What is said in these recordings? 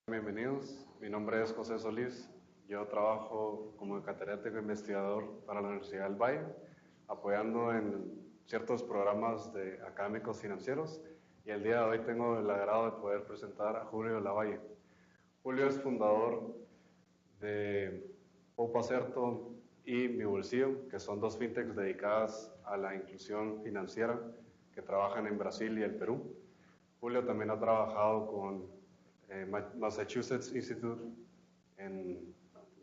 Bienvenidos, mi nombre es José Solís, yo trabajo como catedrático investigador para la Universidad del Valle, apoyando en ciertos programas académicos financieros, y el día de hoy tengo el agrado de poder presentar a Julio Lavalle. Julio es fundador de Popa Acerto y Mi Bolsillo, que son dos fintechs dedicadas a la inclusión financiera que trabajan en Brasil y el Perú. Julio también ha trabajado con Massachusetts Institute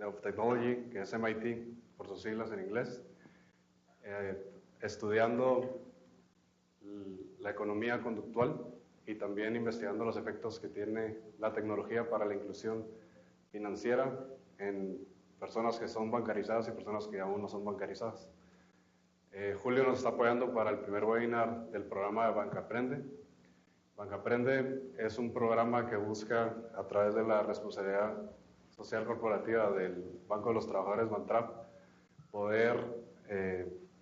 of Technology, que es MIT por sus siglas en inglés, estudiando la economía conductual y también investigando los efectos que tiene la tecnología para la inclusión financiera en personas que son bancarizadas y personas que aún no son bancarizadas. Julio nos está apoyando para el primer webinar del programa de Banca Aprende. Banca Aprende es un programa que busca, a través de la responsabilidad social corporativa del Banco de los Trabajadores, Bantrap, poder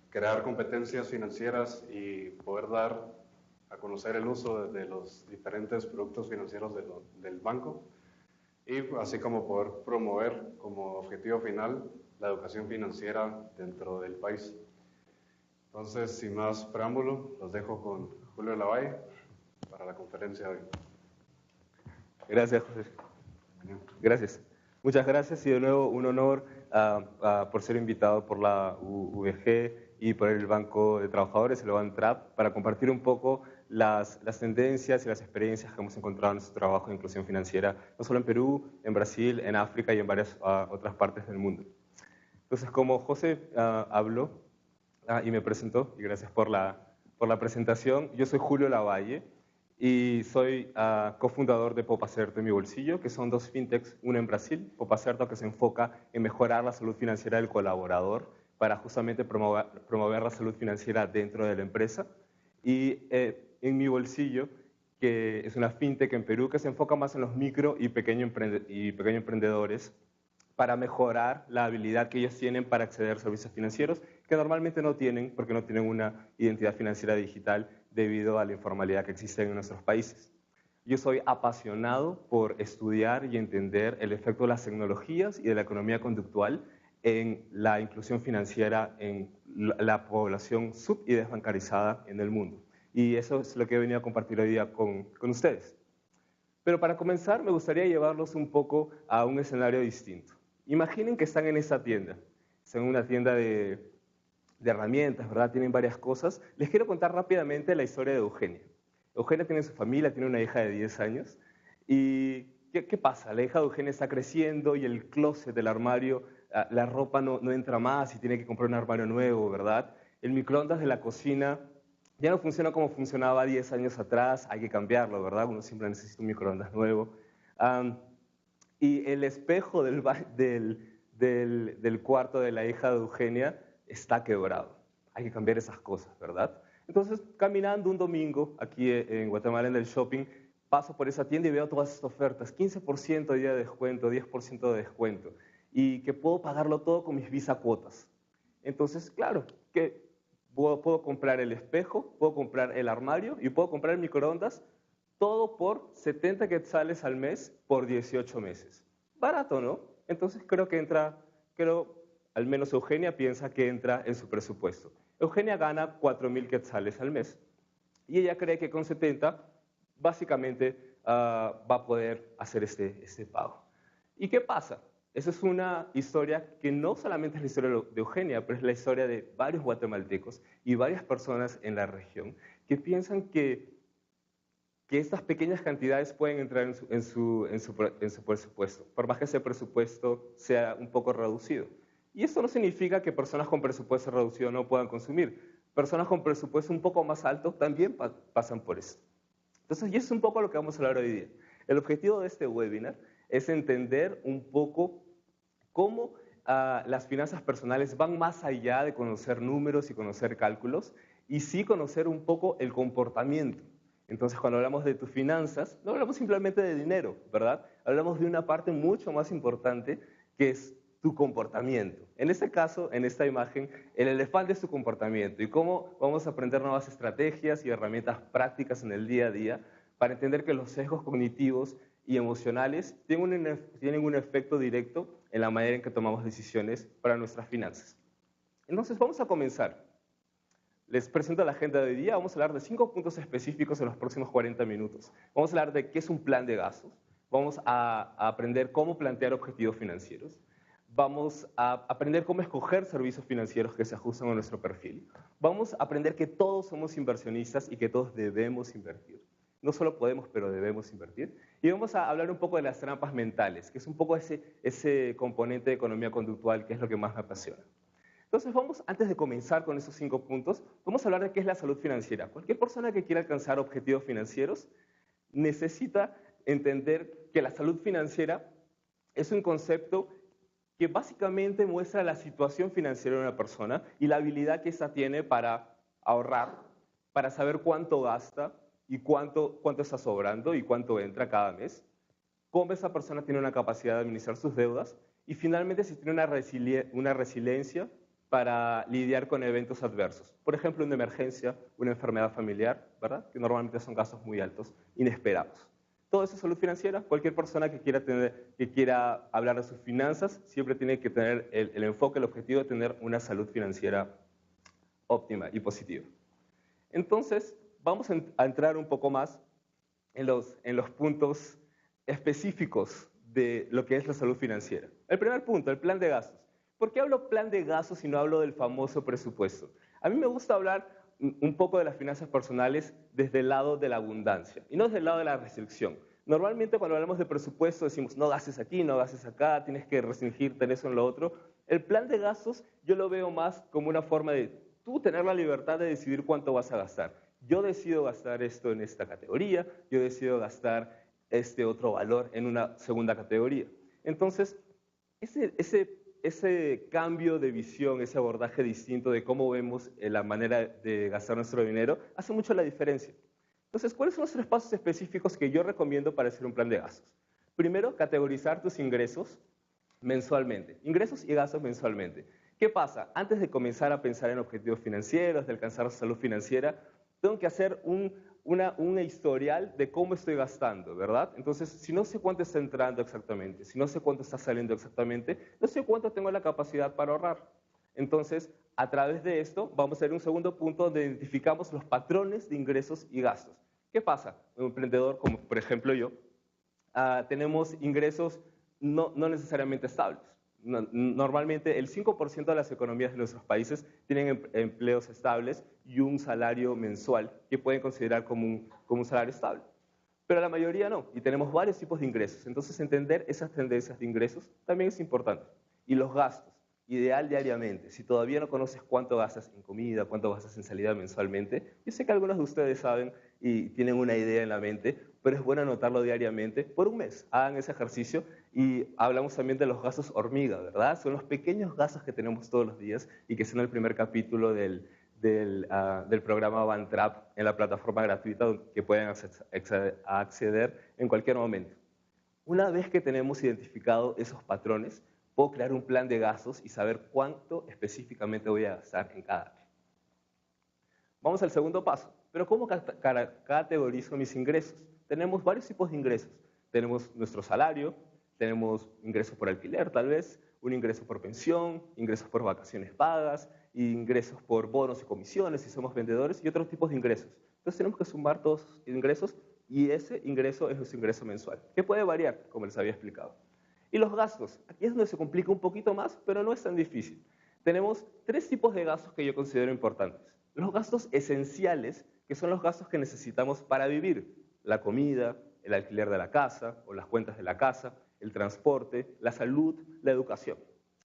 crear competencias financieras y poder dar a conocer el uso de los diferentes productos financieros del banco, y así como poder promover como objetivo final la educación financiera dentro del país. Entonces, sin más preámbulo, los dejo con Julio Lavalle para la conferencia de hoy. Gracias, José. Gracias. Muchas gracias y de nuevo un honor por ser invitado por la UVG y por el Banco de Trabajadores, el Bantrap, para compartir un poco las tendencias y las experiencias que hemos encontrado en nuestro trabajo de inclusión financiera, no solo en Perú, en Brasil, en África y en varias otras partes del mundo. Entonces, como José habló y me presentó, y gracias por la presentación, yo soy Julio Lavalle y soy cofundador de Popa Acerto y Mi Bolsillo, que son dos fintechs, una en Brasil, Popa Acerto, que se enfoca en mejorar la salud financiera del colaborador para justamente promover la salud financiera dentro de la empresa, y en Mi Bolsillo, que es una fintech en Perú que se enfoca más en los micro y pequeños emprendedores para mejorar la habilidad que ellos tienen para acceder a servicios financieros que normalmente no tienen porque no tienen una identidad financiera digital debido a la informalidad que existe en nuestros países. Yo soy apasionado por estudiar y entender el efecto de las tecnologías y de la economía conductual en la inclusión financiera en la población sub y desbancarizada en el mundo. Y eso es lo que he venido a compartir hoy día con ustedes. Pero para comenzar, me gustaría llevarlos un poco a un escenario distinto. Imaginen que están en esa tienda. Están en una tienda de herramientas, ¿verdad? Tienen varias cosas. Les quiero contar rápidamente la historia de Eugenia. Eugenia tiene su familia, tiene una hija de 10 años. ¿Y qué pasa? La hija de Eugenia está creciendo y el closet del armario, la ropa no entra más y tiene que comprar un armario nuevo, ¿verdad? El microondas de la cocina ya no funciona como funcionaba 10 años atrás, hay que cambiarlo, ¿verdad? Uno siempre necesita un microondas nuevo. Y el espejo del cuarto de la hija de Eugenia está quebrado. Hay que cambiar esas cosas, ¿verdad? Entonces, caminando un domingo aquí en Guatemala en el shopping, paso por esa tienda y veo todas estas ofertas, 15% de día de descuento, 10% de descuento, y que puedo pagarlo todo con mis Visa cuotas. Entonces, claro, que puedo comprar el espejo, puedo comprar el armario y puedo comprar el microondas, todo por 70 quetzales al mes por 18 meses. Barato, ¿no? Entonces creo, al menos Eugenia piensa que entra en su presupuesto. Eugenia gana 4.000 quetzales al mes y ella cree que con 70 básicamente va a poder hacer este pago. ¿Y qué pasa? Esa es una historia que no solamente es la historia de Eugenia, pero es la historia de varios guatemaltecos y varias personas en la región que piensan que estas pequeñas cantidades pueden entrar en su presupuesto, por más que ese presupuesto sea un poco reducido. Y esto no significa que personas con presupuesto reducido no puedan consumir. Personas con presupuesto un poco más alto también pasan por eso. Entonces, y eso es un poco lo que vamos a hablar hoy día. El objetivo de este webinar es entender un poco cómo las finanzas personales van más allá de conocer números y conocer cálculos, y sí conocer un poco el comportamiento. Entonces, cuando hablamos de tus finanzas, no hablamos simplemente de dinero, ¿verdad? Hablamos de una parte mucho más importante que es tu comportamiento. En este caso, en esta imagen, el elefante es tu comportamiento y cómo vamos a aprender nuevas estrategias y herramientas prácticas en el día a día para entender que los sesgos cognitivos y emocionales tienen un efecto directo en la manera en que tomamos decisiones para nuestras finanzas. Entonces, vamos a comenzar. Les presento la agenda de hoy día. Vamos a hablar de 5 puntos específicos en los próximos 40 minutos. Vamos a hablar de qué es un plan de gastos. Vamos a aprender cómo plantear objetivos financieros. Vamos a aprender cómo escoger servicios financieros que se ajustan a nuestro perfil. Vamos a aprender que todos somos inversionistas y que todos debemos invertir. No solo podemos, pero debemos invertir. Y vamos a hablar un poco de las trampas mentales, que es un poco ese componente de economía conductual que es lo que más me apasiona. Entonces, antes de comenzar con esos 5 puntos, vamos a hablar de qué es la salud financiera. Cualquier persona que quiera alcanzar objetivos financieros necesita entender que la salud financiera es un concepto que básicamente muestra la situación financiera de una persona y la habilidad que ésta tiene para ahorrar, para saber cuánto gasta y cuánto está sobrando y cuánto entra cada mes, cómo esa persona tiene una capacidad de administrar sus deudas y finalmente si tiene una resiliencia para lidiar con eventos adversos. Por ejemplo, una emergencia, una enfermedad familiar, ¿verdad? Que normalmente son gastos muy altos, inesperados. Todo eso es salud financiera. Cualquier persona que quiera hablar de sus finanzas siempre tiene que tener el enfoque, el objetivo de tener una salud financiera óptima y positiva. Entonces, vamos a entrar un poco más en los puntos específicos de lo que es la salud financiera. El primer punto, el plan de gastos. ¿Por qué hablo plan de gastos y no hablo del famoso presupuesto? A mí me gusta hablar un poco de las finanzas personales desde el lado de la abundancia y no desde el lado de la restricción. Normalmente cuando hablamos de presupuesto decimos no gastes aquí, no gastes acá, tienes que restringirte en eso o en lo otro. El plan de gastos yo lo veo más como una forma de tú tener la libertad de decidir cuánto vas a gastar. Yo decido gastar esto en esta categoría, yo decido gastar este otro valor en una segunda categoría. Entonces, ese cambio de visión, ese abordaje distinto de cómo vemos la manera de gastar nuestro dinero, hace mucho la diferencia. Entonces, ¿cuáles son los 3 pasos específicos que yo recomiendo para hacer un plan de gastos? Primero, categorizar tus ingresos mensualmente. Ingresos y gastos mensualmente. ¿Qué pasa? Antes de comenzar a pensar en objetivos financieros, de alcanzar salud financiera, tengo que hacer un historial de cómo estoy gastando, ¿verdad? Entonces, si no sé cuánto está entrando exactamente, si no sé cuánto está saliendo exactamente, no sé cuánto tengo la capacidad para ahorrar. Entonces, a través de esto, vamos a hacer un segundo punto donde identificamos los patrones de ingresos y gastos. ¿Qué pasa? Un emprendedor, como por ejemplo yo, tenemos ingresos no necesariamente estables. Normalmente el 5% de las economías de nuestros países tienen empleos estables y un salario mensual que pueden considerar como un salario estable. Pero la mayoría no, y tenemos varios tipos de ingresos. Entonces entender esas tendencias de ingresos también es importante. Y los gastos, ideal diariamente. Si todavía no conoces cuánto gastas en comida, cuánto gastas en salida mensualmente, yo sé que algunos de ustedes saben y tienen una idea en la mente, pero es bueno anotarlo diariamente por un mes. Hagan ese ejercicio y hablamos también de los gastos hormiga, ¿verdad? Son los pequeños gastos que tenemos todos los días y que son el primer capítulo del programa OneTrap en la plataforma gratuita que pueden acceder en cualquier momento. Una vez que tenemos identificado esos patrones, puedo crear un plan de gastos y saber cuánto específicamente voy a gastar en cada mes. Vamos al segundo paso. Pero ¿cómo categorizo mis ingresos? Tenemos varios tipos de ingresos. Tenemos nuestro salario, tenemos ingresos por alquiler tal vez, un ingreso por pensión, ingresos por vacaciones pagas, ingresos por bonos y comisiones si somos vendedores y otros tipos de ingresos. Entonces tenemos que sumar todos los ingresos y ese ingreso es nuestro ingreso mensual, que puede variar, como les había explicado. Y los gastos, aquí es donde se complica un poquito más, pero no es tan difícil. Tenemos 3 tipos de gastos que yo considero importantes. Los gastos esenciales, que son los gastos que necesitamos para vivir. La comida, el alquiler de la casa o las cuentas de la casa, el transporte, la salud, la educación,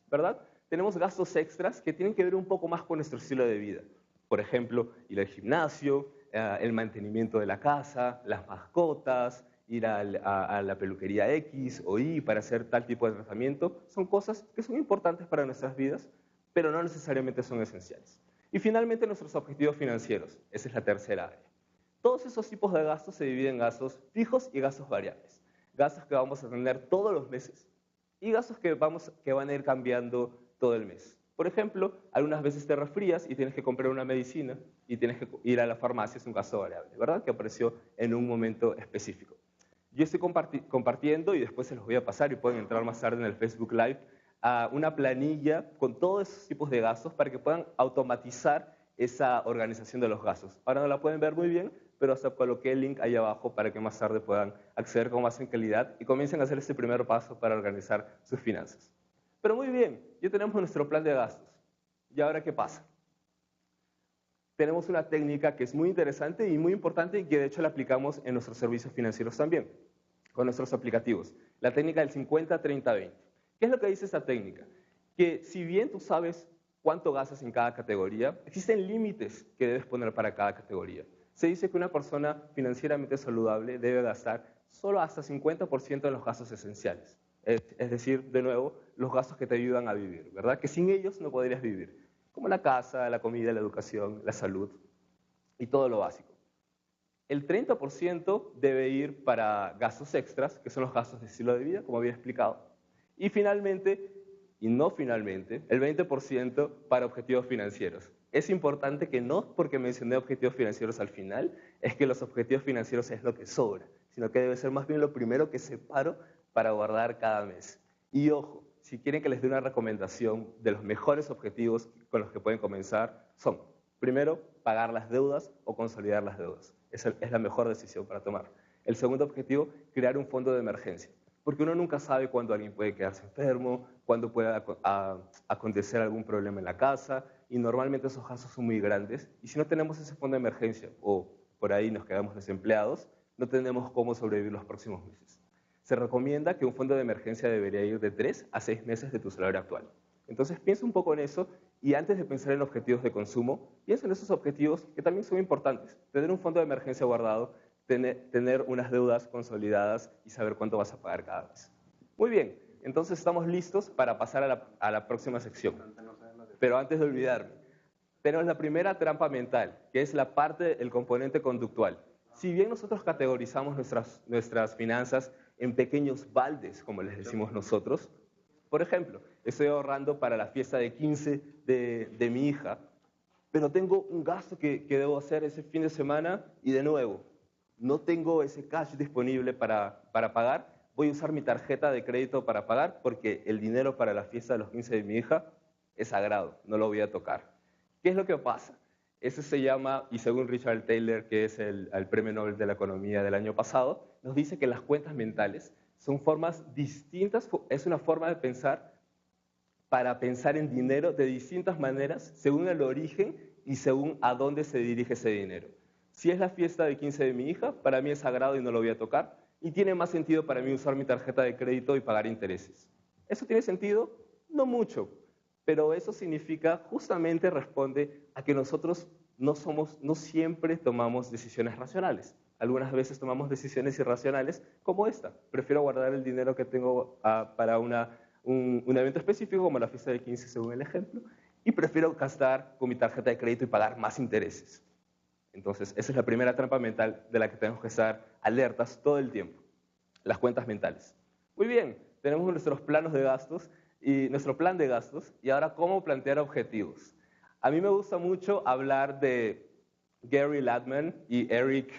¿verdad? Tenemos gastos extras que tienen que ver un poco más con nuestro estilo de vida. Por ejemplo, ir al gimnasio, el mantenimiento de la casa, las mascotas, ir a la peluquería X o Y para hacer tal tipo de tratamiento. Son cosas que son importantes para nuestras vidas, pero no necesariamente son esenciales. Y finalmente, nuestros objetivos financieros. Esa es la tercera área. Todos esos tipos de gastos se dividen en gastos fijos y gastos variables. Gastos que vamos a tener todos los meses y gastos que van a ir cambiando todo el mes. Por ejemplo, algunas veces te resfrías y tienes que comprar una medicina y tienes que ir a la farmacia, es un gasto variable, ¿verdad? Que apareció en un momento específico. yo estoy compartiendo y después se los voy a pasar y pueden entrar más tarde en el Facebook Live a una planilla con todos esos tipos de gastos para que puedan automatizar esa organización de los gastos. Ahora no la pueden ver muy bien, pero hasta coloqué el link ahí abajo para que más tarde puedan acceder con más en calidad y comiencen a hacer este primer paso para organizar sus finanzas. Pero muy bien, ya tenemos nuestro plan de gastos. ¿Y ahora qué pasa? Tenemos una técnica que es muy interesante y muy importante y que de hecho la aplicamos en nuestros servicios financieros también, con nuestros aplicativos. La técnica del 50-30-20. ¿Qué es lo que dice esta técnica? Que si bien tú sabes cuánto gastas en cada categoría, existen límites que debes poner para cada categoría. Se dice que una persona financieramente saludable debe gastar solo hasta 50% en los gastos esenciales. Es decir, de nuevo, los gastos que te ayudan a vivir, ¿verdad? Que sin ellos no podrías vivir, como la casa, la comida, la educación, la salud y todo lo básico. El 30% debe ir para gastos extras, que son los gastos de estilo de vida, como había explicado. Y finalmente, y no finalmente, el 20% para objetivos financieros. Es importante que no porque mencioné objetivos financieros al final, es que los objetivos financieros es lo que sobra, sino que debe ser más bien lo primero que separo para guardar cada mes. Y ojo, si quieren que les dé una recomendación de los mejores objetivos con los que pueden comenzar, son, primero, pagar las deudas o consolidar las deudas. Esa es la mejor decisión para tomar. El segundo objetivo, crear un fondo de emergencia. Porque uno nunca sabe cuándo alguien puede quedarse enfermo, cuándo puede acontecer algún problema en la casa, y normalmente esos casos son muy grandes. Y si no tenemos ese fondo de emergencia o por ahí nos quedamos desempleados, no tenemos cómo sobrevivir los próximos meses. Se recomienda que un fondo de emergencia debería ir de 3 a 6 meses de tu salario actual. Entonces piensa un poco en eso y antes de pensar en objetivos de consumo, piensa en esos objetivos que también son importantes. Tener un fondo de emergencia guardado, tener unas deudas consolidadas y saber cuánto vas a pagar cada mes. Muy bien, entonces estamos listos para pasar a la próxima sección. Pero antes de olvidarme, tenemos la primera trampa mental, que es la parte, el componente conductual. Si bien nosotros categorizamos nuestras finanzas en pequeños baldes, como les decimos nosotros, por ejemplo, estoy ahorrando para la fiesta de 15 de mi hija, pero tengo un gasto que debo hacer ese fin de semana y de nuevo, no tengo ese cash disponible para pagar, voy a usar mi tarjeta de crédito para pagar porque el dinero para la fiesta de los 15 de mi hija es sagrado, no lo voy a tocar. ¿Qué es lo que pasa? Eso se llama, y según Richard Taylor, que es el Premio Nobel de la Economía del año pasado, nos dice que las cuentas mentales son formas distintas, es una forma de pensar para pensar en dinero de distintas maneras según el origen y según a dónde se dirige ese dinero. Si es la fiesta de 15 de mi hija, para mí es sagrado y no lo voy a tocar, y tiene más sentido para mí usar mi tarjeta de crédito y pagar intereses. ¿Eso tiene sentido? No mucho, pero eso significa, justamente responde a que nosotros no siempre tomamos decisiones racionales. Algunas veces tomamos decisiones irracionales como esta. Prefiero guardar el dinero que tengo para un evento específico, como la fiesta de 15 según el ejemplo, y prefiero gastar con mi tarjeta de crédito y pagar más intereses. Entonces, esa es la primera trampa mental de la que tenemos que estar alertas todo el tiempo. Las cuentas mentales. Muy bien, tenemos nuestros planos de gastos y nuestro plan de gastos, y ahora cómo plantear objetivos. A mí me gusta mucho hablar de Gary Ladman y Eric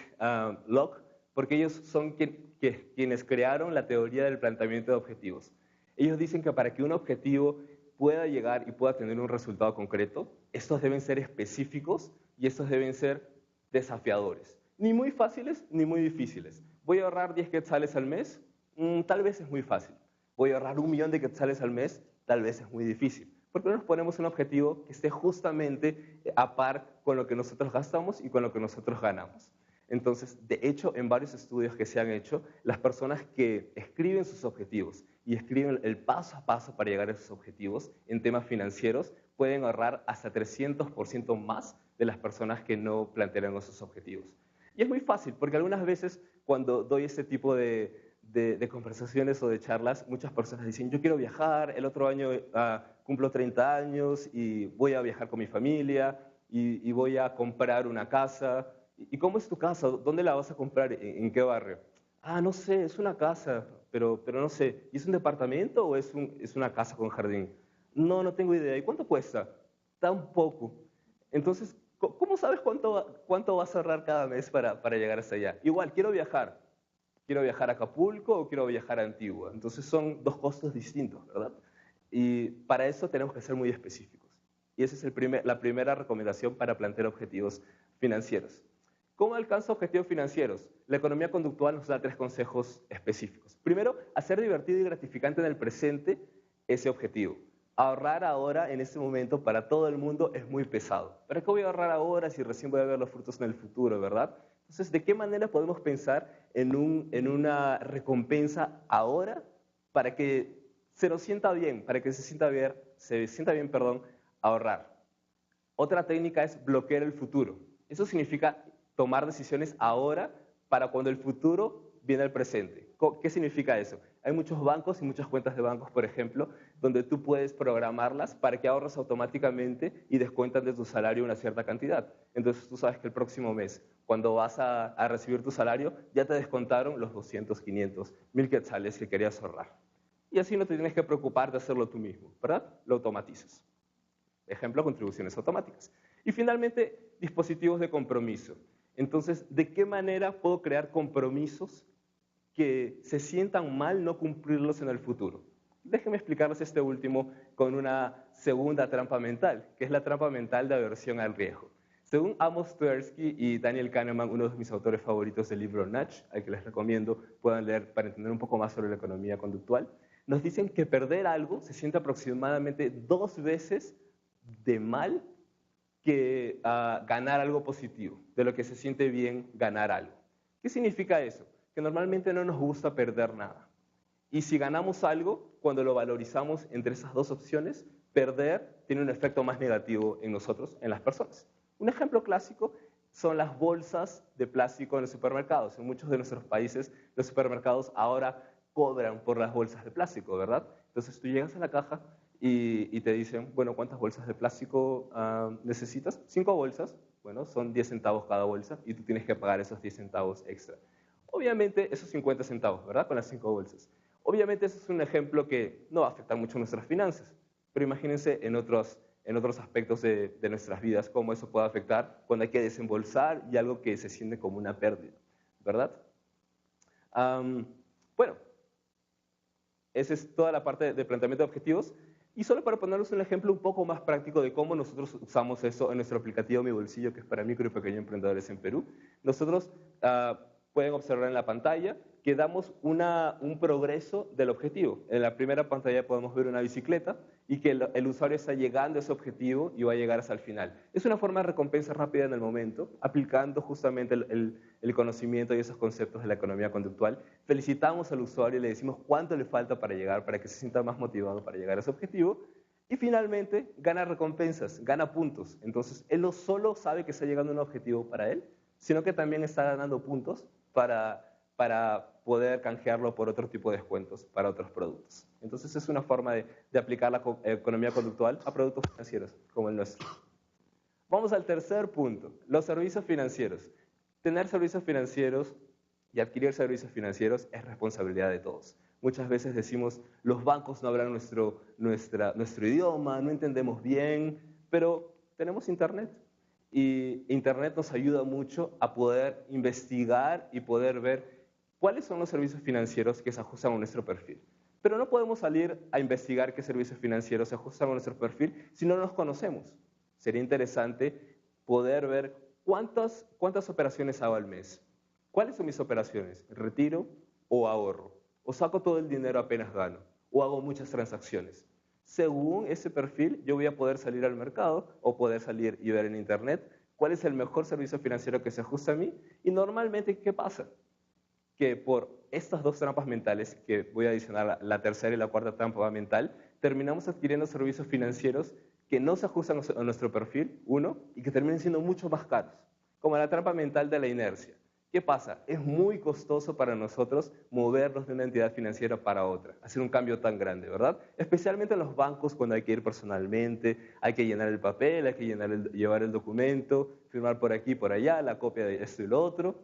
Locke, porque ellos son quienes crearon la teoría del planteamiento de objetivos. Ellos dicen que para que un objetivo pueda llegar y pueda tener un resultado concreto, estos deben ser específicos y estos deben ser desafiadores. Ni muy fáciles ni muy difíciles. ¿Voy a ahorrar 10 quetzales al mes? Tal vez es muy fácil. ¿Voy a ahorrar 1.000.000 de quetzales al mes? Tal vez es muy difícil. ¿Por qué no nos ponemos un objetivo que esté justamente a par con lo que nosotros gastamos y con lo que nosotros ganamos? Entonces, de hecho, en varios estudios que se han hecho, las personas que escriben sus objetivos y escriben el paso a paso para llegar a esos objetivos en temas financieros pueden ahorrar hasta 300% más de las personas que no plantearon esos objetivos. Y es muy fácil, porque algunas veces cuando doy este tipo de conversaciones o de charlas, muchas personas dicen, yo quiero viajar, el otro año cumplo 30 años y voy a viajar con mi familia y voy a comprar una casa. ¿Y cómo es tu casa? ¿Dónde la vas a comprar? ¿En qué barrio? No sé, es una casa, pero no sé. ¿Y es un departamento o es una casa con jardín? No tengo idea. ¿Y cuánto cuesta? Tan poco. Entonces, ¿cómo sabes cuánto vas a ahorrar cada mes para llegar hasta allá? Igual, quiero viajar. ¿Quiero viajar a Acapulco o quiero viajar a Antigua? Entonces son dos costos distintos, ¿verdad? Y para eso tenemos que ser muy específicos. Y esa es la primera recomendación para plantear objetivos financieros. ¿Cómo alcanzo objetivos financieros? La economía conductual nos da 3 consejos específicos. Primero, hacer divertido y gratificante en el presente ese objetivo. Ahorrar ahora, en este momento, para todo el mundo es muy pesado. ¿Para qué voy a ahorrar ahora si recién voy a ver los frutos en el futuro, verdad? Entonces, ¿de qué manera podemos pensar en una recompensa ahora para que se nos sienta bien, para que se sienta bien, ahorrar? Otra técnica es bloquear el futuro. Eso significa tomar decisiones ahora para cuando el futuro viene al presente. ¿Qué significa eso? Hay muchos bancos y muchas cuentas de bancos, por ejemplo, donde tú puedes programarlas para que ahorres automáticamente y descuentan de tu salario una cierta cantidad. Entonces tú sabes que el próximo mes, cuando vas a recibir tu salario, ya te descontaron los 200, 500, 1000 quetzales que querías ahorrar. Y así no te tienes que preocupar de hacerlo tú mismo, ¿verdad? Lo automatizas. Ejemplo, contribuciones automáticas. Y finalmente, dispositivos de compromiso. Entonces, ¿de qué manera puedo crear compromisos que se sientan mal no cumplirlos en el futuro? Déjenme explicarles este último con una segunda trampa mental, que es la trampa mental de aversión al riesgo. Según Amos Tversky y Daniel Kahneman, uno de mis autores favoritos del libro Nudge, al que les recomiendo puedan leer para entender un poco más sobre la economía conductual, nos dicen que perder algo se siente aproximadamente 2 veces de mal que ganar algo positivo, de lo que se siente bien ganar algo. ¿Qué significa eso? Que normalmente no nos gusta perder nada. Y si ganamos algo, cuando lo valorizamos entre esas 2 opciones, perder tiene un efecto más negativo en nosotros, en las personas. Un ejemplo clásico son las bolsas de plástico en los supermercados. En muchos de nuestros países, los supermercados ahora cobran por las bolsas de plástico, ¿verdad? Entonces tú llegas a la caja y te dicen, bueno, ¿cuántas bolsas de plástico necesitas? 5 bolsas, bueno, son 10 centavos cada bolsa y tú tienes que pagar esos 10 centavos extra. Obviamente, esos 50 centavos, ¿verdad? Con las 5 bolsas. Obviamente, ese es un ejemplo que no va a afectar mucho nuestras finanzas, pero imagínense en otros aspectos de nuestras vidas cómo eso puede afectar cuando hay que desembolsar y algo que se siente como una pérdida, ¿verdad? Bueno, esa es toda la parte de planteamiento de objetivos. Y solo para ponerles un ejemplo un poco más práctico de cómo nosotros usamos eso en nuestro aplicativo Mi Bolsillo, que es para micro y pequeños emprendedores en Perú, nosotros pueden observar en la pantalla que damos un progreso del objetivo. En la primera pantalla podemos ver una bicicleta y que el usuario está llegando a ese objetivo y va a llegar hasta el final. Es una forma de recompensa rápida en el momento, aplicando justamente el conocimiento y esos conceptos de la economía conductual. Felicitamos al usuario y le decimos cuánto le falta para llegar, para que se sienta más motivado para llegar a ese objetivo. Y finalmente, gana recompensas, gana puntos. Entonces, él no solo sabe que está llegando a un objetivo para él, sino que también está ganando puntos para poder canjearlo por otro tipo de descuentos para otros productos. Entonces es una forma de aplicar la economía conductual a productos financieros como el nuestro. Vamos al tercer punto, los servicios financieros. Tener servicios financieros y adquirir servicios financieros es responsabilidad de todos. Muchas veces decimos, los bancos no hablan nuestro idioma, no entendemos bien, pero tenemos Internet. Y Internet nos ayuda mucho a poder investigar y poder ver cuáles son los servicios financieros que se ajustan a nuestro perfil. Pero no podemos salir a investigar qué servicios financieros se ajustan a nuestro perfil si no los conocemos. Sería interesante poder ver cuántas operaciones hago al mes. ¿Cuáles son mis operaciones? ¿Retiro o ahorro? ¿O saco todo el dinero apenas gano? ¿O hago muchas transacciones? Según ese perfil, yo voy a poder salir al mercado o poder salir y ver en Internet cuál es el mejor servicio financiero que se ajusta a mí. Y normalmente, ¿qué pasa? Que por estas 2 trampas mentales, que voy a adicionar la tercera y la cuarta trampa mental, terminamos adquiriendo servicios financieros que no se ajustan a nuestro perfil, uno, y que terminan siendo mucho más caros, como la trampa mental de la inercia. ¿Qué pasa? Es muy costoso para nosotros movernos de una entidad financiera para otra, hacer un cambio tan grande, ¿verdad? Especialmente en los bancos cuando hay que ir personalmente, hay que llenar el papel, hay que llevar el documento, firmar por aquí, por allá, la copia de esto y lo otro,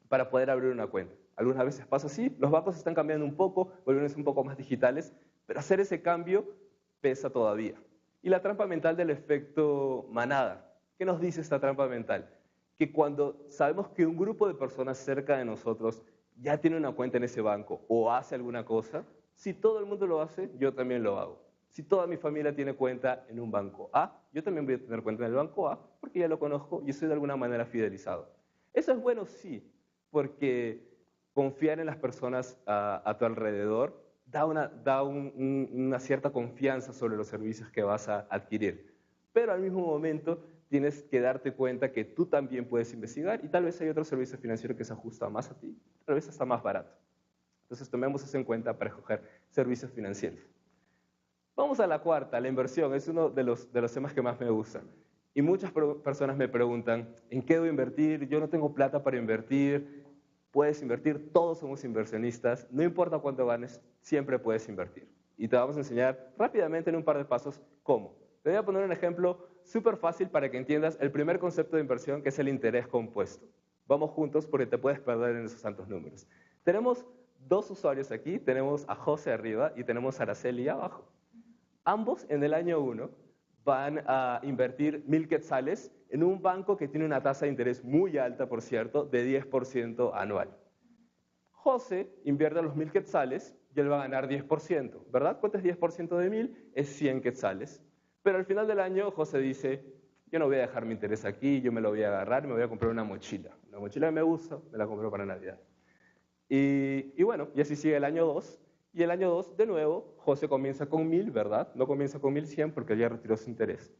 para poder abrir una cuenta. Algunas veces pasa así, los bancos están cambiando un poco, volviéndose un poco más digitales, pero hacer ese cambio pesa todavía. Y la trampa mental del efecto manada. ¿Qué nos dice esta trampa mental? Que cuando sabemos que un grupo de personas cerca de nosotros ya tiene una cuenta en ese banco o hace alguna cosa, si todo el mundo lo hace, yo también lo hago. Si toda mi familia tiene cuenta en un banco A, yo también voy a tener cuenta en el banco A porque ya lo conozco y estoy de alguna manera fidelizado. Eso es bueno, sí, porque confiar en las personas a tu alrededor da una cierta confianza sobre los servicios que vas a adquirir. Pero al mismo momento tienes que darte cuenta que tú también puedes investigar y tal vez hay otro servicio financiero que se ajusta más a ti, tal vez está más barato. Entonces tomemos eso en cuenta para escoger servicios financieros. Vamos a la cuarta, la inversión. Es uno de los temas que más me gustan. Y muchas personas me preguntan, ¿en qué debo invertir? Yo no tengo plata para invertir. Puedes invertir, todos somos inversionistas. No importa cuánto ganes, siempre puedes invertir. Y te vamos a enseñar rápidamente en un par de pasos cómo. Te voy a poner un ejemplo súper fácil para que entiendas el primer concepto de inversión, que es el interés compuesto. Vamos juntos porque te puedes perder en esos tantos números. Tenemos dos usuarios aquí, tenemos a José arriba y tenemos a Araceli abajo. Ambos en el año 1 van a invertir 1.000 quetzales en un banco que tiene una tasa de interés muy alta, por cierto, de 10% anual. José invierte los 1.000 quetzales y él va a ganar 10%, ¿verdad? ¿Cuánto es 10% de 1.000? Es 100 quetzales. Pero al final del año José dice, yo no voy a dejar mi interés aquí, yo me lo voy a agarrar y me voy a comprar una mochila. Una mochila que me gusta, me la compro para Navidad. Y bueno, y así sigue el año 2. Y el año 2, de nuevo, José comienza con 1.000, ¿verdad? No comienza con 1.100 porque ya retiró su interés.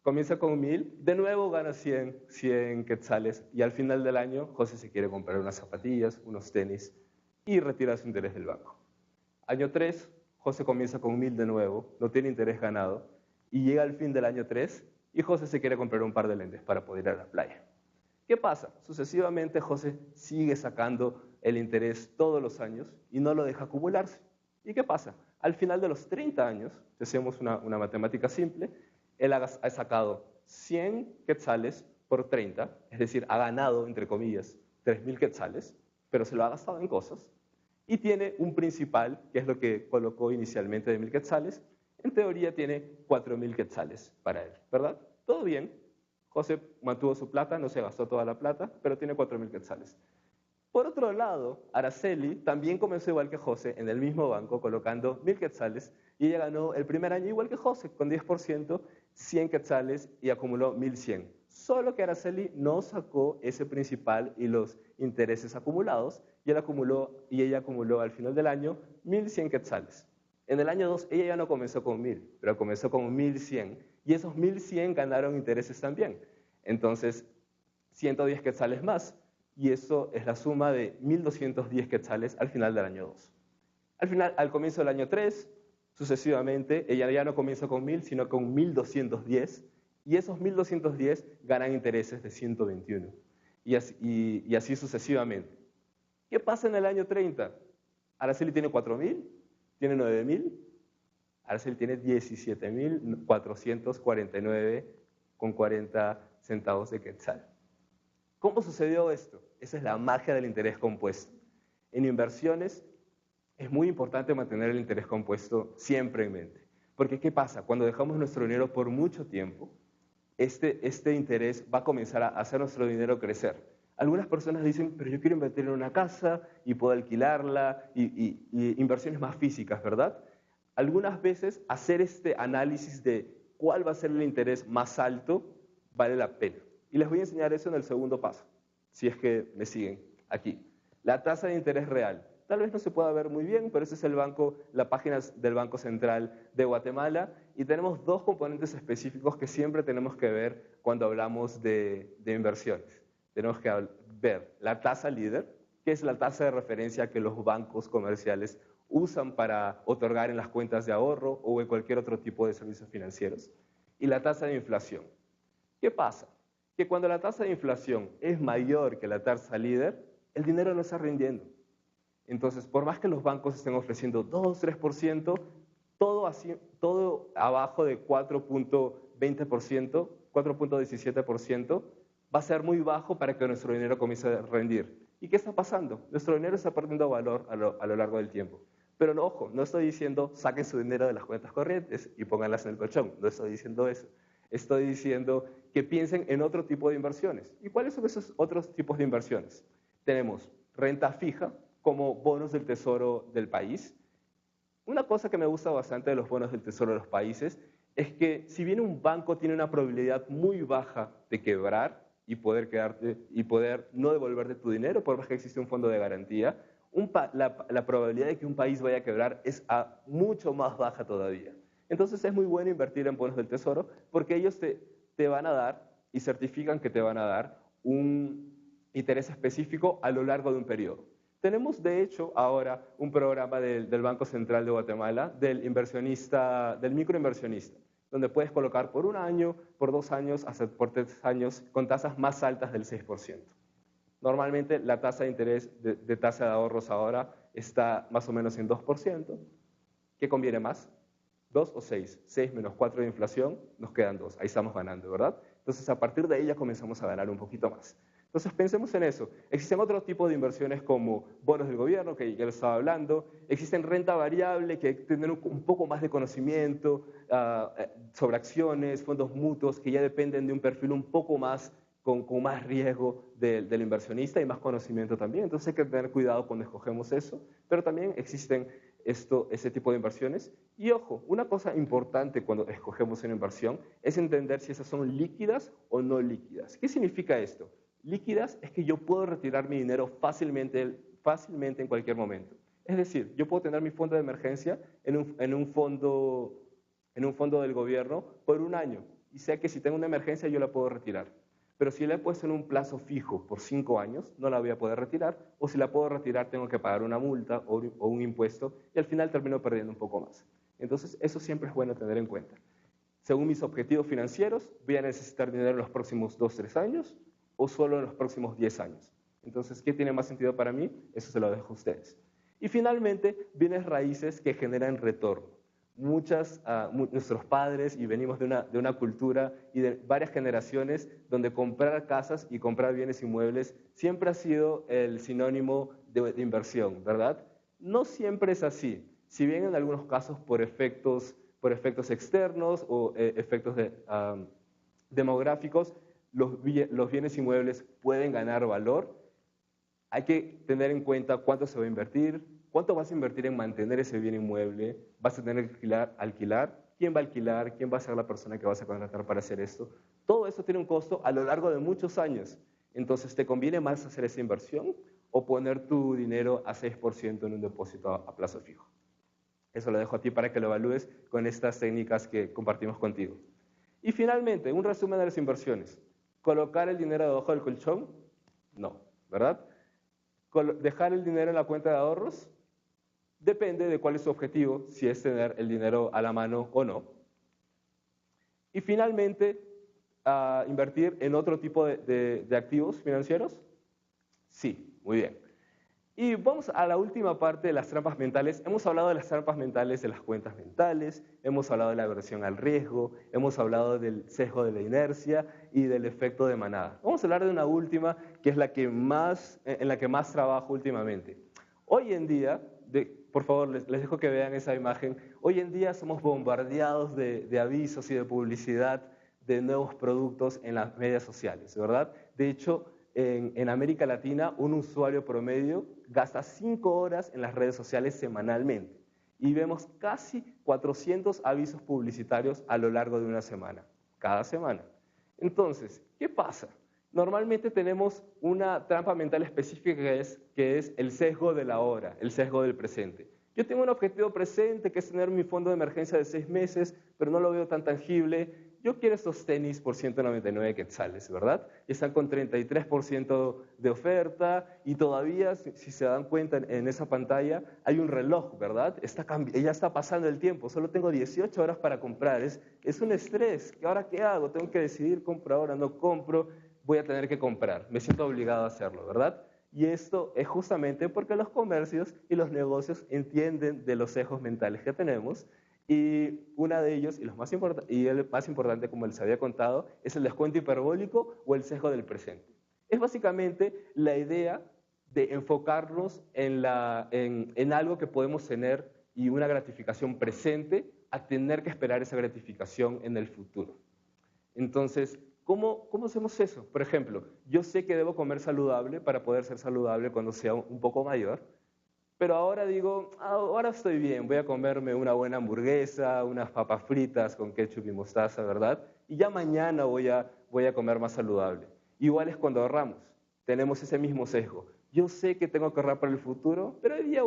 Comienza con 1.000, de nuevo gana 100 quetzales y al final del año José se quiere comprar unas zapatillas, unos tenis y retira su interés del banco. Año 3, José comienza con 1.000 de nuevo, no tiene interés ganado y llega al fin del año 3 y José se quiere comprar un par de lentes para poder ir a la playa. ¿Qué pasa? Sucesivamente José sigue sacando el interés todos los años y no lo deja acumularse. ¿Y qué pasa? Al final de los 30 años, si hacemos una matemática simple, él ha sacado 100 quetzales por 30, es decir, ha ganado, entre comillas, 3.000 quetzales, pero se lo ha gastado en cosas, y tiene un principal, que es lo que colocó inicialmente de 1.000 quetzales, en teoría tiene 4.000 quetzales para él, ¿verdad? Todo bien, José mantuvo su plata, no se gastó toda la plata, pero tiene 4.000 quetzales. Por otro lado, Araceli también comenzó igual que José en el mismo banco, colocando 1.000 quetzales, y ella ganó el primer año igual que José, con 10%, 100 quetzales y acumuló 1.100. Solo que Araceli no sacó ese principal y los intereses acumulados, y ella acumuló al final del año 1.100 quetzales. En el año 2 ella ya no comenzó con 1.000, pero comenzó con 1.100, y esos 1.100 ganaron intereses también. Entonces, 110 quetzales más, y eso es la suma de 1.210 quetzales al final del año 2. Al comienzo del año 3, sucesivamente, ella ya no comienza con 1.000, sino con 1.210, y esos 1.210 ganan intereses de 121, y así sucesivamente. ¿Qué pasa en el año 30? Araceli tiene 4.000, tiene 9.000, Araceli tiene 17.449,40 centavos de quetzal. ¿Cómo sucedió esto? Esa es la magia del interés compuesto. En inversiones es muy importante mantener el interés compuesto siempre en mente. Porque ¿qué pasa? Cuando dejamos nuestro dinero por mucho tiempo, este interés va a comenzar a hacer nuestro dinero crecer. Algunas personas dicen, pero yo quiero invertir en una casa y puedo alquilarla, y inversiones más físicas, ¿verdad? Algunas veces hacer este análisis de cuál va a ser el interés más alto vale la pena. Y les voy a enseñar eso en el segundo paso, si es que me siguen aquí. La tasa de interés real. Tal vez no se pueda ver muy bien, pero ese es la página del Banco Central de Guatemala, y tenemos dos componentes específicos que siempre tenemos que ver cuando hablamos de inversiones. Tenemos que ver la tasa líder, que es la tasa de referencia que los bancos comerciales usan para otorgar en las cuentas de ahorro o en cualquier otro tipo de servicios financieros, y la tasa de inflación. ¿Qué pasa? Que cuando la tasa de inflación es mayor que la tasa líder, el dinero no está rindiendo. Entonces, por más que los bancos estén ofreciendo 2, 3%, todo abajo de 4.20%, 4.17%, va a ser muy bajo para que nuestro dinero comience a rendir. ¿Y qué está pasando? Nuestro dinero está perdiendo valor a lo largo del tiempo. Pero no, ojo, no estoy diciendo saquen su dinero de las cuentas corrientes y pónganlas en el colchón. No estoy diciendo eso. Estoy diciendo que piensen en otro tipo de inversiones. ¿Y cuáles son esos otros tipos de inversiones? Tenemos renta fija como bonos del tesoro del país. Una cosa que me gusta bastante de los bonos del tesoro de los países es que si bien un banco tiene una probabilidad muy baja de quebrar y poder no devolverte tu dinero, por más que existe un fondo de garantía, la probabilidad de que un país vaya a quebrar es mucho más baja todavía. Entonces es muy bueno invertir en bonos del tesoro porque ellos te van a dar y certifican que te van a dar un interés específico a lo largo de un periodo. Tenemos, de hecho, ahora un programa del Banco Central de Guatemala, del microinversionista, donde puedes colocar por 1 año, por 2 años, hasta por 3 años, con tasas más altas del 6%. Normalmente la tasa de interés de tasa de ahorros ahora está más o menos en 2%. ¿Qué conviene más? 2 o 6. 6 menos 4 de inflación, nos quedan 2. Ahí estamos ganando, ¿verdad? Entonces, a partir de ahí ya comenzamos a ganar un poquito más. Entonces, pensemos en eso. Existen otros tipos de inversiones como bonos del gobierno, que ya lo estaba hablando. Existen renta variable, que hay que tener un poco más de conocimiento sobre acciones, fondos mutuos, que ya dependen de un perfil un poco más, con más riesgo del inversionista y más conocimiento también. Entonces, hay que tener cuidado cuando escogemos eso. Pero también existen ese tipo de inversiones. Y ojo, una cosa importante cuando escogemos una inversión es entender si esas son líquidas o no líquidas. ¿Qué significa esto? Líquidas es que yo puedo retirar mi dinero fácilmente en cualquier momento. Es decir, yo puedo tener mi fondo de emergencia en un fondo del gobierno por 1 año y sé que si tengo una emergencia yo la puedo retirar. Pero si la he puesto en un plazo fijo por 5 años, no la voy a poder retirar, o si la puedo retirar tengo que pagar una multa o un impuesto y al final termino perdiendo un poco más. Entonces, eso siempre es bueno tener en cuenta. Según mis objetivos financieros, voy a necesitar dinero en los próximos 2-3 años o solo en los próximos 10 años. Entonces, ¿qué tiene más sentido para mí? Eso se lo dejo a ustedes. Y finalmente, bienes raíces que generan retorno. Nuestros padres, y venimos de una cultura y de varias generaciones donde comprar casas y comprar bienes inmuebles siempre ha sido el sinónimo de inversión, ¿verdad? No siempre es así. Si bien en algunos casos por efectos externos o efectos demográficos, los bienes inmuebles pueden ganar valor. Hay que tener en cuenta cuánto se va a invertir, cuánto vas a invertir en mantener ese bien inmueble, vas a tener que alquilar, quién va a alquilar, quién va a ser la persona que vas a contratar para hacer esto. Todo eso tiene un costo a lo largo de muchos años. Entonces, ¿te conviene más hacer esa inversión o poner tu dinero a 6% en un depósito a plazo fijo? Eso lo dejo a ti para que lo evalúes con estas técnicas que compartimos contigo. Y finalmente, un resumen de las inversiones. ¿Colocar el dinero debajo del colchón? No, ¿verdad? ¿Dejar el dinero en la cuenta de ahorros? Depende de cuál es su objetivo, si es tener el dinero a la mano o no. Y finalmente, ¿invertir en otro tipo de activos financieros? Sí, muy bien. Y vamos a la última parte de las trampas mentales. Hemos hablado de las trampas mentales de las cuentas mentales, hemos hablado de la aversión al riesgo, hemos hablado del sesgo de la inercia y del efecto de manada. Vamos a hablar de una última, que es en la que más trabajo últimamente. Hoy en día, por favor, les dejo que vean esa imagen. Hoy en día somos bombardeados de avisos y de publicidad de nuevos productos en las redes sociales, ¿verdad? De hecho, en América Latina, un usuario promedio gasta 5 horas en las redes sociales semanalmente y vemos casi 400 avisos publicitarios a lo largo de una semana, cada semana. Entonces, ¿qué pasa? Normalmente tenemos una trampa mental específica que es el sesgo de la hora, el sesgo del presente. Yo tengo un objetivo presente que es tener mi fondo de emergencia de 6 meses, pero no lo veo tan tangible. Yo quiero estos tenis por 199 quetzales, ¿verdad? Y están con 33% de oferta y todavía, si se dan cuenta en esa pantalla, hay un reloj, ¿verdad? Ya está pasando el tiempo, solo tengo 18 horas para comprar. Es un estrés. ¿Ahora qué hago? Tengo que decidir, compro ahora, no compro, voy a tener que comprar. Me siento obligado a hacerlo, ¿verdad? Y esto es justamente porque los comercios y los negocios entienden de los sesgos mentales que tenemos. Y una de ellos, y el más importante, como les había contado, es el descuento hiperbólico o el sesgo del presente. Es básicamente la idea de enfocarnos en algo que podemos tener y una gratificación presente a tener que esperar esa gratificación en el futuro. Entonces, ¿Cómo hacemos eso? Por ejemplo, yo sé que debo comer saludable para poder ser saludable cuando sea un poco mayor, pero ahora digo, ahora estoy bien, voy a comerme una buena hamburguesa, unas papas fritas con ketchup y mostaza, ¿verdad? Y ya mañana voy a comer más saludable. Igual es cuando ahorramos, tenemos ese mismo sesgo. Yo sé que tengo que ahorrar para el futuro, pero hoy día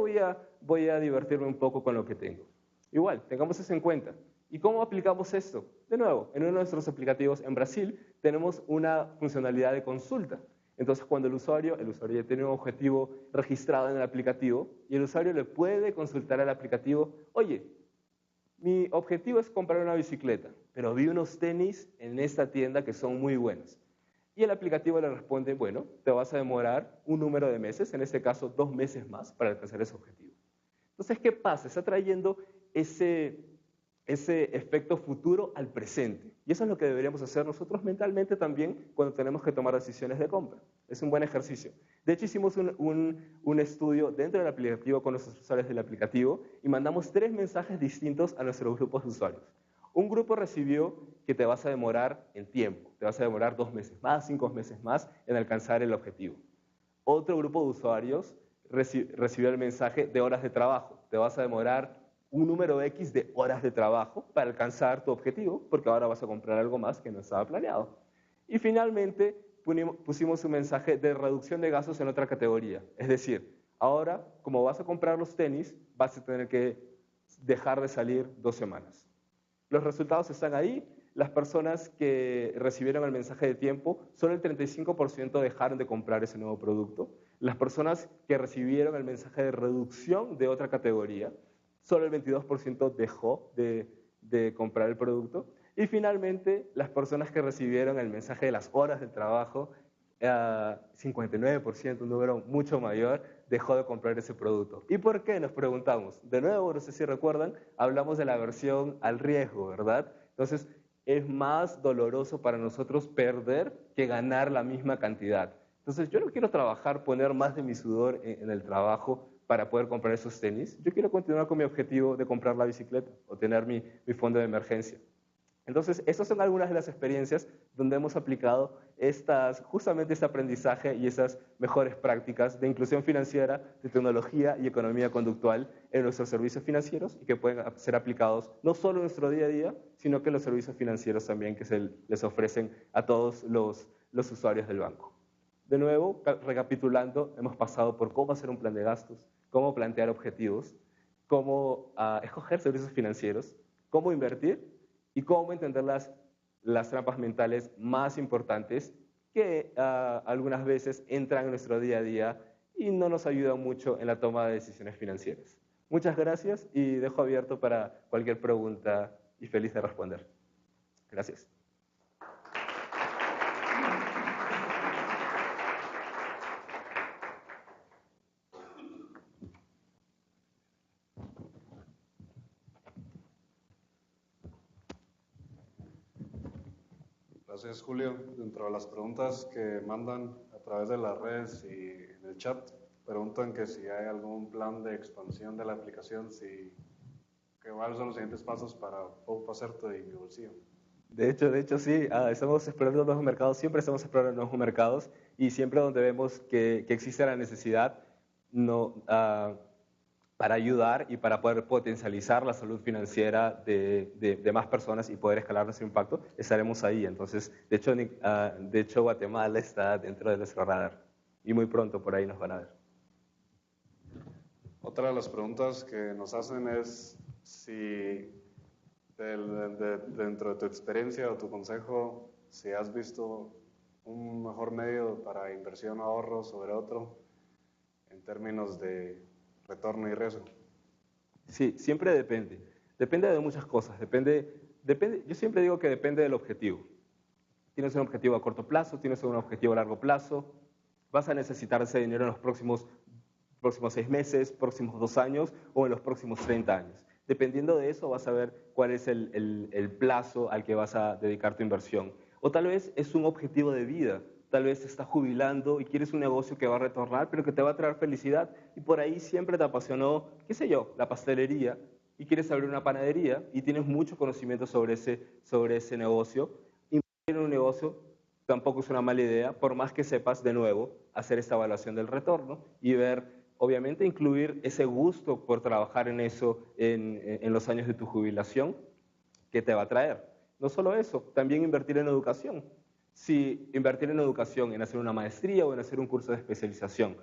voy a divertirme un poco con lo que tengo. Igual, tengamos eso en cuenta. ¿Y cómo aplicamos esto? De nuevo, en uno de nuestros aplicativos en Brasil tenemos una funcionalidad de consulta. Entonces, cuando el usuario ya tiene un objetivo registrado en el aplicativo y el usuario le puede consultar al aplicativo, oye, mi objetivo es comprar una bicicleta, pero vi unos tenis en esta tienda que son muy buenos. Y el aplicativo le responde, bueno, te vas a demorar un número de meses, en este caso 2 meses más, para alcanzar ese objetivo. Entonces, ¿qué pasa? Está trayendo ese efecto futuro al presente. Y eso es lo que deberíamos hacer nosotros mentalmente también cuando tenemos que tomar decisiones de compra. Es un buen ejercicio. De hecho, hicimos un estudio dentro del aplicativo con los usuarios del aplicativo y mandamos 3 mensajes distintos a nuestros grupos de usuarios. Un grupo recibió que te vas a demorar en tiempo, te vas a demorar 2 meses más, 5 meses más en alcanzar el objetivo. Otro grupo de usuarios recibió el mensaje de horas de trabajo, te vas a demorar un número X de horas de trabajo para alcanzar tu objetivo, porque ahora vas a comprar algo más que no estaba planeado. Y finalmente pusimos un mensaje de reducción de gastos en otra categoría. Es decir, ahora, como vas a comprar los tenis, vas a tener que dejar de salir 2 semanas. Los resultados están ahí. Las personas que recibieron el mensaje de tiempo, solo el 35% dejaron de comprar ese nuevo producto. Las personas que recibieron el mensaje de reducción de otra categoría, solo el 22% dejó de comprar el producto. Y finalmente, las personas que recibieron el mensaje de las horas del trabajo, 59%, un número mucho mayor, dejó de comprar ese producto. ¿Y por qué? Nos preguntamos. De nuevo, no sé si recuerdan, hablamos de la aversión al riesgo, ¿verdad? Entonces, es más doloroso para nosotros perder que ganar la misma cantidad. Entonces, yo no quiero trabajar, poner más de mi sudor en el trabajo para poder comprar esos tenis. Yo quiero continuar con mi objetivo de comprar la bicicleta o tener mi fondo de emergencia. Entonces, estas son algunas de las experiencias donde hemos aplicado justamente este aprendizaje y esas mejores prácticas de inclusión financiera, de tecnología y economía conductual en nuestros servicios financieros y que pueden ser aplicados no solo en nuestro día a día, sino que en los servicios financieros también que se les ofrecen a todos los usuarios del banco. De nuevo, recapitulando, hemos pasado por cómo hacer un plan de gastos, cómo plantear objetivos, cómo escoger servicios financieros, cómo invertir y cómo entender las trampas mentales más importantes que algunas veces entran en nuestro día a día y no nos ayudan mucho en la toma de decisiones financieras. Muchas gracias y dejo abierto para cualquier pregunta y feliz de responder. Gracias. Gracias, Julio. Dentro de las preguntas que mandan a través de las redes y en el chat, preguntan que si hay algún plan de expansión de la aplicación, cuáles son los siguientes pasos para Pau Pacerto y mi bolsillo. De hecho sí, estamos explorando nuevos mercados, siempre estamos explorando nuevos mercados y siempre donde vemos que existe la necesidad para ayudar y para poder potencializar la salud financiera de más personas y poder escalar nuestro impacto, estaremos ahí. Entonces, de hecho, Guatemala está dentro de nuestro radar y muy pronto por ahí nos van a ver. Otra de las preguntas que nos hacen es si dentro de tu experiencia o tu consejo, si has visto un mejor medio para inversión o ahorro sobre otro en términos de retorno y riesgo. Sí, siempre depende. Depende de muchas cosas. Yo siempre digo que depende del objetivo. Tienes un objetivo a corto plazo, tienes un objetivo a largo plazo. Vas a necesitar ese dinero en los próximos 6 meses, próximos 2 años o en los próximos 30 años. Dependiendo de eso vas a ver cuál es el plazo al que vas a dedicar tu inversión. O tal vez es un objetivo de vida. Tal vez te estás jubilando y quieres un negocio que va a retornar, pero que te va a traer felicidad. Y por ahí siempre te apasionó, qué sé yo, la pastelería y quieres abrir una panadería y tienes mucho conocimiento sobre ese negocio. Invertir en un negocio tampoco es una mala idea, por más que sepas de nuevo hacer esta evaluación del retorno y ver, obviamente, incluir ese gusto por trabajar en eso en los años de tu jubilación que te va a traer. No solo eso, también invertir en educación. Si invertir en educación, en hacer una maestría o en hacer un curso de especialización,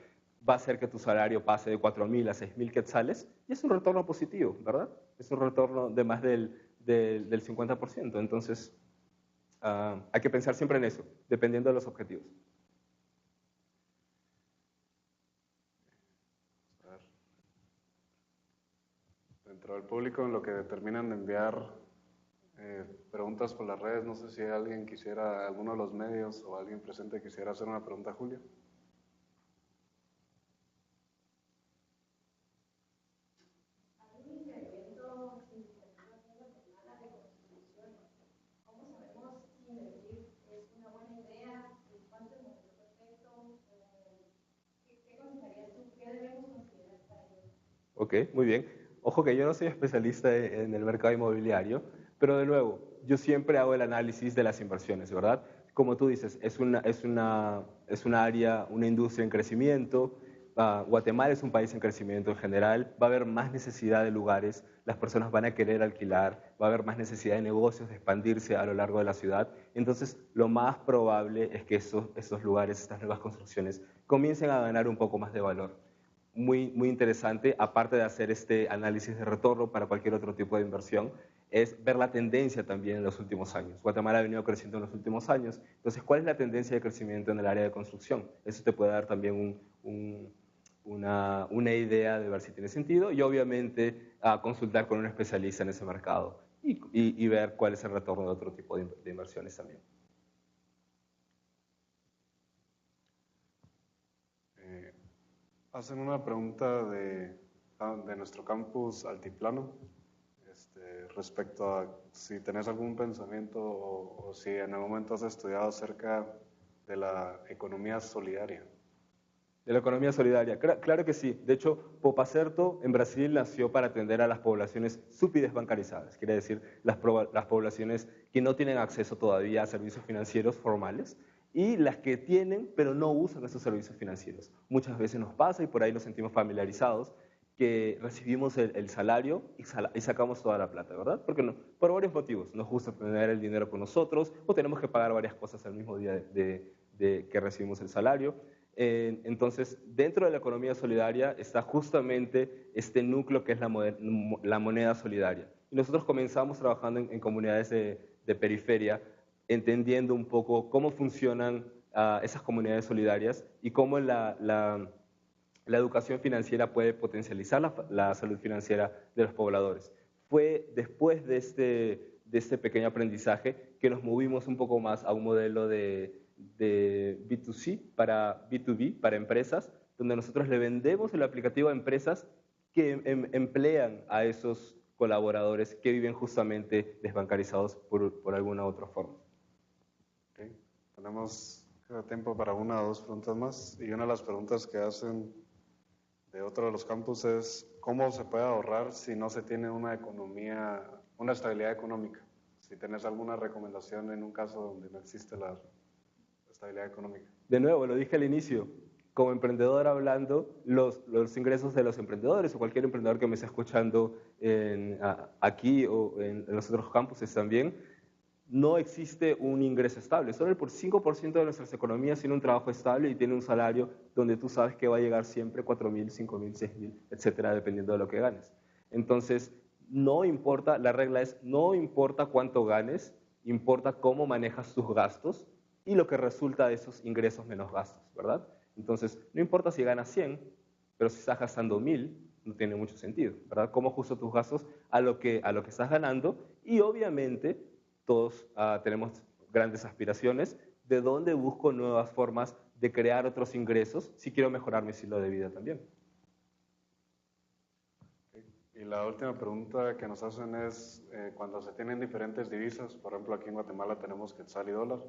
va a hacer que tu salario pase de 4.000 a 6.000 quetzales, y es un retorno positivo, ¿verdad? Es un retorno de más del 50%. Entonces, hay que pensar siempre en eso, dependiendo de los objetivos. Dentro del público, en lo que terminan de enviar preguntas por las redes, no sé si alguien quisiera, alguno de los medios o alguien presente quisiera hacer una pregunta a Julio. Ok, muy bien. Ojo que yo no soy especialista en el mercado inmobiliario, pero de nuevo, yo siempre hago el análisis de las inversiones, ¿verdad? Como tú dices, es una área, una industria en crecimiento. Guatemala es un país en crecimiento en general. Va a haber más necesidad de lugares, las personas van a querer alquilar, va a haber más necesidad de negocios, de expandirse a lo largo de la ciudad. Entonces, lo más probable es que esos lugares, estas nuevas construcciones, comiencen a ganar un poco más de valor. Muy interesante, aparte de hacer este análisis de retorno para cualquier otro tipo de inversión, es ver la tendencia también en los últimos años. Guatemala ha venido creciendo en los últimos años, entonces, ¿cuál es la tendencia de crecimiento en el área de construcción? Eso te puede dar también una idea de ver si tiene sentido y obviamente consultar con un especialista en ese mercado y ver cuál es el retorno de otro tipo de inversiones también. Hacen una pregunta de nuestro campus Altiplano respecto a si tenés algún pensamiento o si en algún momento has estudiado acerca de la economía solidaria. De la economía solidaria, claro que sí. De hecho, Popacerto en Brasil nació para atender a las poblaciones subdesbancarizadas, quiere decir las poblaciones que no tienen acceso todavía a servicios financieros formales y las que tienen pero no usan esos servicios financieros. Muchas veces nos pasa y por ahí nos sentimos familiarizados que recibimos el salario y sacamos toda la plata, ¿verdad? Porque no, por varios motivos. Nos gusta tener el dinero con nosotros o tenemos que pagar varias cosas al mismo día de que recibimos el salario. Entonces, dentro de la economía solidaria está justamente este núcleo que es la moneda solidaria. Y nosotros comenzamos trabajando en comunidades de periferia, entendiendo un poco cómo funcionan esas comunidades solidarias y cómo la educación financiera puede potencializar la salud financiera de los pobladores. Fue después de este pequeño aprendizaje que nos movimos un poco más a un modelo de B2C para B2B, para empresas, donde nosotros le vendemos el aplicativo a empresas que emplean a esos colaboradores que viven justamente desbancarizados por alguna otra forma. Okay. Tenemos tiempo para una o dos preguntas más, y una de las preguntas que hacen de otro de los campus es ¿cómo se puede ahorrar si no se tiene una estabilidad económica? Si tienes alguna recomendación en un caso donde no existe la estabilidad económica. De nuevo, lo dije al inicio, como emprendedor hablando, los ingresos de los emprendedores o cualquier emprendedor que me esté escuchando aquí o en los otros campuses también, no existe un ingreso estable. Solo el 5% de nuestras economías tiene un trabajo estable y tiene un salario donde tú sabes que va a llegar siempre 4.000, 5.000, 6.000, etcétera, dependiendo de lo que ganes. Entonces, no importa, la regla es, no importa cuánto ganes, importa cómo manejas tus gastos y lo que resulta de esos ingresos menos gastos, ¿verdad? Entonces, no importa si ganas 100, pero si estás gastando 1.000, no tiene mucho sentido, ¿verdad? ¿Cómo ajusto tus gastos a lo que estás ganando? Y obviamente, todos tenemos grandes aspiraciones, de dónde busco nuevas formas de crear otros ingresos si quiero mejorar mi estilo de vida también. Y la última pregunta que nos hacen es, cuando se tienen diferentes divisas, por ejemplo aquí en Guatemala tenemos quetzal y dólar,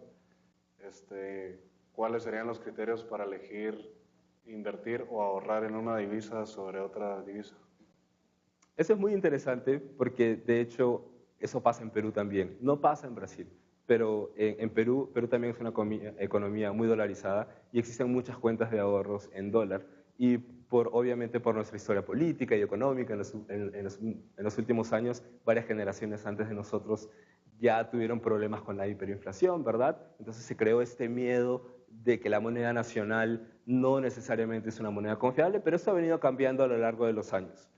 ¿cuáles serían los criterios para elegir invertir o ahorrar en una divisa sobre otra divisa? Eso es muy interesante porque de hecho eso pasa en Perú también, no pasa en Brasil. pero en Perú también es una economía muy dolarizada y existen muchas cuentas de ahorros en dólar. Y obviamente por nuestra historia política y económica, en los últimos años, varias generaciones antes de nosotros ya tuvieron problemas con la hiperinflación, ¿verdad? Entonces se creó este miedo de que la moneda nacional no necesariamente es una moneda confiable, pero eso ha venido cambiando a lo largo de los años.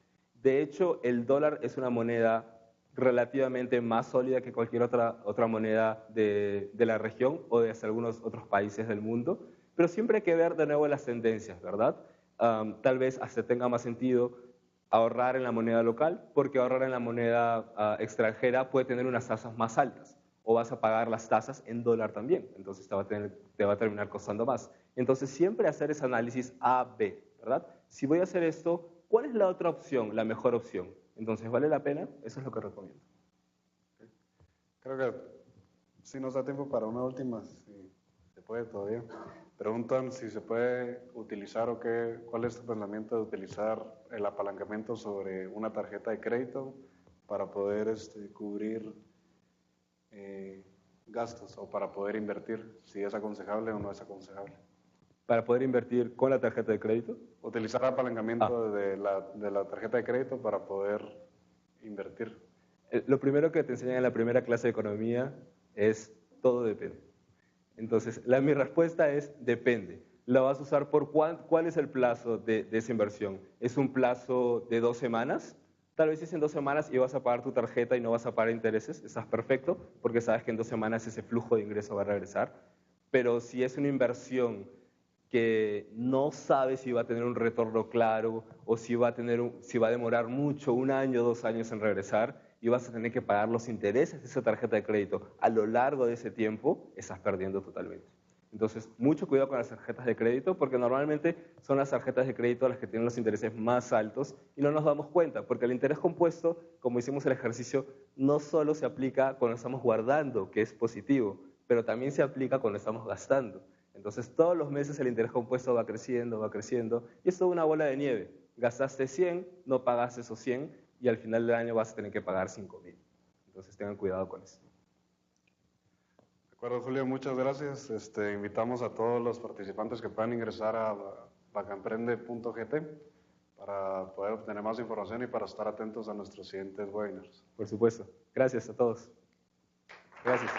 De hecho, el dólar es una moneda relativamente más sólida que cualquier otra moneda de la región o de algunos otros países del mundo, pero siempre hay que ver de nuevo las tendencias, ¿verdad? Tal vez hasta tenga más sentido ahorrar en la moneda local, porque ahorrar en la moneda extranjera puede tener unas tasas más altas, o vas a pagar las tasas en dólar también, entonces te va a terminar costando más. Entonces siempre hacer ese análisis A-B, ¿verdad? Si voy a hacer esto, ¿cuál es la otra opción, la mejor opción? Entonces, ¿vale la pena? Eso es lo que recomiendo. Creo que si nos da tiempo para una última, si se puede todavía. Preguntan si se puede utilizar o cuál es tu pensamiento de utilizar el apalancamiento sobre una tarjeta de crédito para poder cubrir gastos o para poder invertir, si es aconsejable o no es aconsejable. ¿Para poder invertir con la tarjeta de crédito? Utilizar apalancamiento de la tarjeta de crédito para poder invertir. Lo primero que te enseñan en la primera clase de economía es todo depende. Entonces, mi respuesta es depende. ¿La vas a usar por cuál es el plazo de esa inversión? ¿Es un plazo de 2 semanas? Tal vez es en 2 semanas y vas a pagar tu tarjeta y no vas a pagar intereses, estás perfecto, porque sabes que en 2 semanas ese flujo de ingreso va a regresar. Pero si es una inversión que no sabes si va a tener un retorno claro o si va a demorar mucho, 1 año, 2 años en regresar, y vas a tener que pagar los intereses de esa tarjeta de crédito a lo largo de ese tiempo, estás perdiendo totalmente. Entonces, mucho cuidado con las tarjetas de crédito, porque normalmente son las tarjetas de crédito las que tienen los intereses más altos y no nos damos cuenta, porque el interés compuesto, como hicimos el ejercicio, no solo se aplica cuando estamos guardando, que es positivo, pero también se aplica cuando estamos gastando. Entonces, todos los meses el interés compuesto va creciendo, y es toda una bola de nieve. Gastaste 100, no pagaste esos 100, y al final del año vas a tener que pagar 5.000. Entonces, tengan cuidado con eso. De acuerdo, Julio, muchas gracias. Invitamos a todos los participantes que puedan ingresar a bancamprende.gt para poder obtener más información y para estar atentos a nuestros siguientes webinars. Por supuesto. Gracias a todos. Gracias.